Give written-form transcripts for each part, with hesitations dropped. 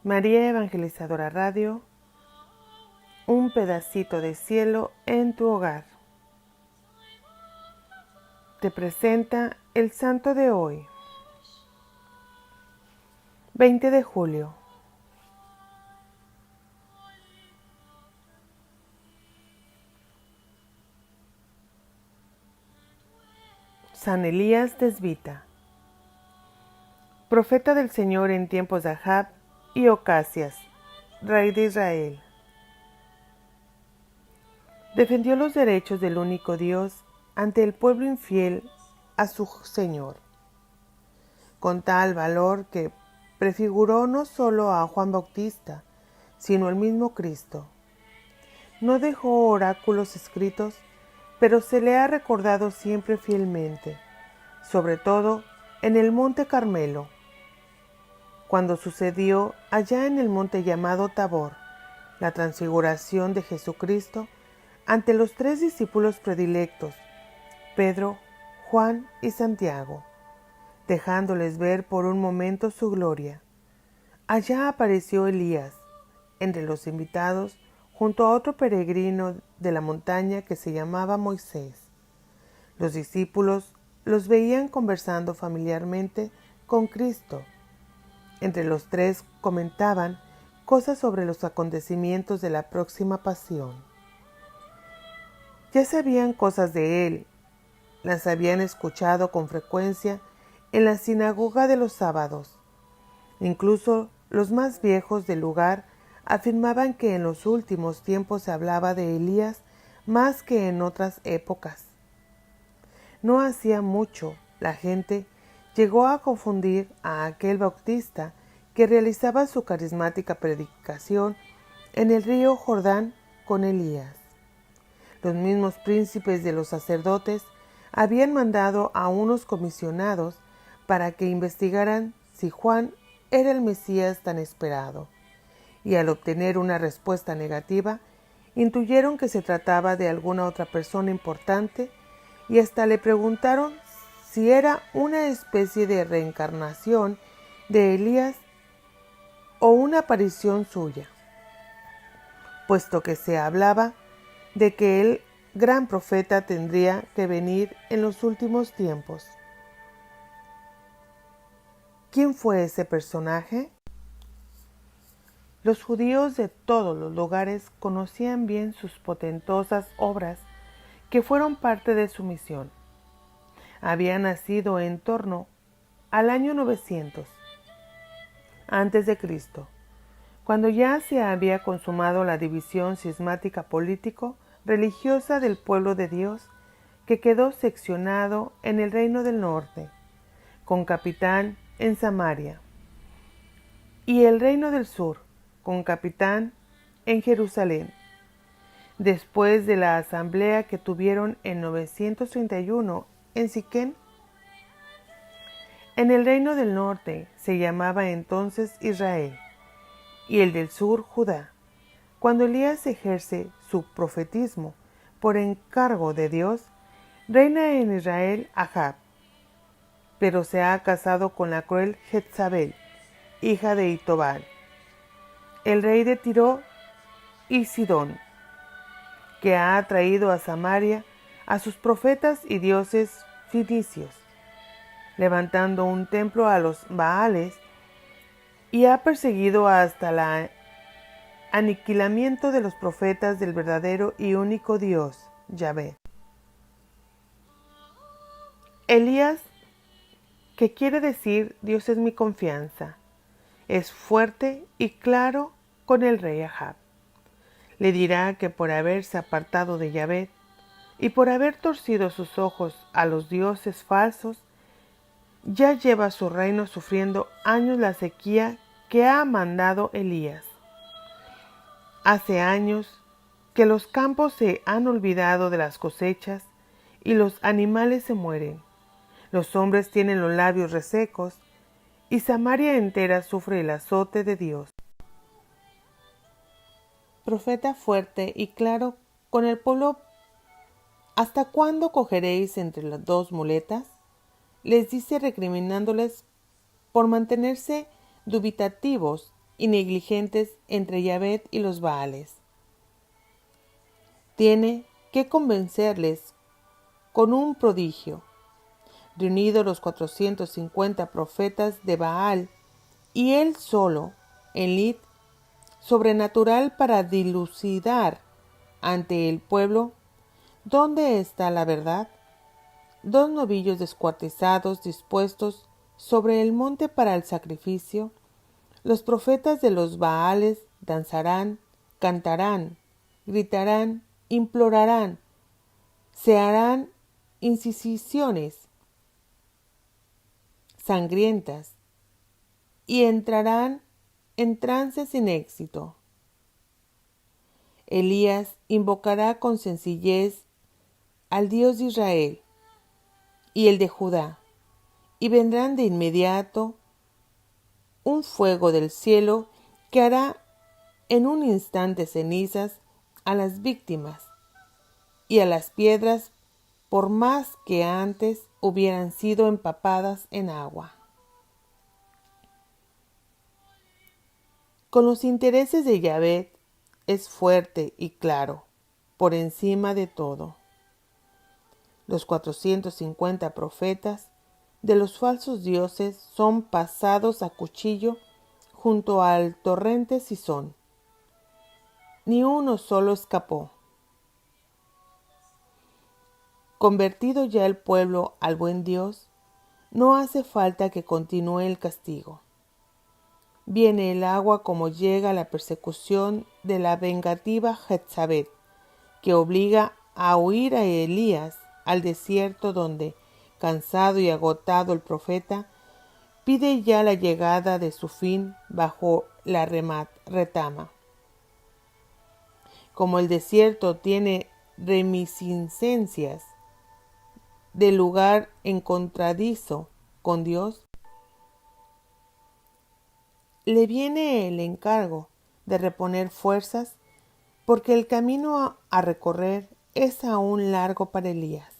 María Evangelizadora Radio, un pedacito de cielo en tu hogar. Te presenta el santo de hoy, 20 de julio. San Elías Desvita, profeta del Señor en tiempos de Ahab y Ocasias, rey de Israel. Defendió los derechos del único Dios ante el pueblo infiel a su Señor, con tal valor que prefiguró no solo a Juan Bautista, sino al mismo Cristo. No dejó oráculos escritos, pero se le ha recordado siempre fielmente, sobre todo en el Monte Carmelo, cuando sucedió allá en el monte llamado Tabor, la transfiguración de Jesucristo ante los 3 discípulos predilectos, Pedro, Juan y Santiago, dejándoles ver por un momento su gloria. Allá apareció Elías, entre los invitados, junto a otro peregrino de la montaña que se llamaba Moisés. Los discípulos los veían conversando familiarmente con Cristo. Entre los 3 comentaban cosas sobre los acontecimientos de la próxima pasión. Ya sabían cosas de él, las habían escuchado con frecuencia en la sinagoga de los sábados. Incluso los más viejos del lugar afirmaban que en los últimos tiempos se hablaba de Elías más que en otras épocas. No hacía mucho, la gente llegó a confundir a aquel Bautista que realizaba su carismática predicación en el río Jordán con Elías. Los mismos príncipes de los sacerdotes habían mandado a unos comisionados para que investigaran si Juan era el Mesías tan esperado, y al obtener una respuesta negativa, intuyeron que se trataba de alguna otra persona importante y hasta le preguntaron si era una especie de reencarnación de Elías o una aparición suya, puesto que se hablaba de que el gran profeta tendría que venir en los últimos tiempos. ¿Quién fue ese personaje? Los judíos de todos los lugares conocían bien sus portentosas obras que fueron parte de su misión. Había nacido en torno al año 900 antes de Cristo, cuando ya se había consumado la división cismática político-religiosa del pueblo de Dios, que quedó seccionado en el reino del norte, con capitán en Samaria, y el reino del sur, con capitán en Jerusalén. Después de la asamblea que tuvieron en 931 en Siquén, en el reino del norte se llamaba entonces Israel, y el del sur Judá. Cuando Elías ejerce su profetismo por encargo de Dios, reina en Israel Ahab, pero se ha casado con la cruel Jezabel, hija de Itobal, el rey de Tiro y Sidón, que ha atraído a Samaria a sus profetas y dioses fenicios, levantando un templo a los Baales, y ha perseguido hasta el aniquilamiento de los profetas del verdadero y único Dios, Yahvé. Elías, que quiere decir Dios es mi confianza, es fuerte y claro con el rey Ahab. Le dirá que por haberse apartado de Yahvé y por haber torcido sus ojos a los dioses falsos, ya lleva su reino sufriendo años la sequía que ha mandado Elías. Hace años que los campos se han olvidado de las cosechas y los animales se mueren. Los hombres tienen los labios resecos y Samaria entera sufre el azote de Dios. Profeta fuerte y claro con el pueblo, ¿hasta cuándo cogeréis entre las 2 muletas? Les dice recriminándoles por mantenerse dubitativos y negligentes entre Yahvé y los Baales. Tiene que convencerles con un prodigio. Reunidos los 450 profetas de Baal y él solo, en lid sobrenatural para dilucidar ante el pueblo dónde está la verdad. 2 novillos descuartizados dispuestos sobre el monte para el sacrificio. Los profetas de los Baales danzarán, cantarán, gritarán, implorarán, se harán incisiones sangrientas y entrarán en trance sin éxito. Elías invocará con sencillez al Dios de Israel y el de Judá, y vendrán de inmediato un fuego del cielo que hará en un instante cenizas a las víctimas y a las piedras, por más que antes hubieran sido empapadas en agua. Con los intereses de Yahvé es fuerte y claro, por encima de todo. Los 450 profetas de los falsos dioses son pasados a cuchillo junto al torrente Cisón. Ni uno solo escapó. Convertido ya el pueblo al buen Dios, no hace falta que continúe el castigo. Viene el agua como llega la persecución de la vengativa Jezabel, que obliga a huir a Elías al desierto donde, cansado y agotado el profeta, pide ya la llegada de su fin bajo la retama. Como el desierto tiene reminiscencias del lugar encontradizo con Dios, le viene el encargo de reponer fuerzas porque el camino a recorrer es aún largo para Elías.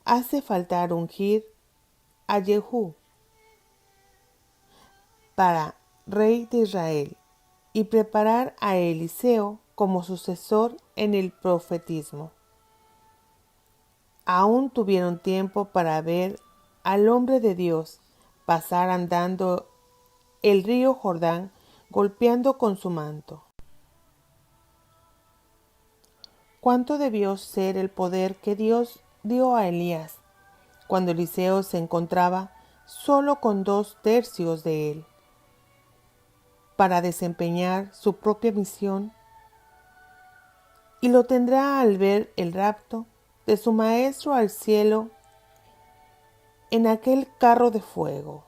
Hace faltar ungir a Jehú para rey de Israel y preparar a Eliseo como sucesor en el profetismo. Aún tuvieron tiempo para ver al hombre de Dios pasar andando el río Jordán golpeando con su manto. ¿Cuánto debió ser el poder que Dios dio a Elías cuando Eliseo se encontraba solo con 2/3 de él para desempeñar su propia misión? Y lo tendrá al ver el rapto de su maestro al cielo en aquel carro de fuego.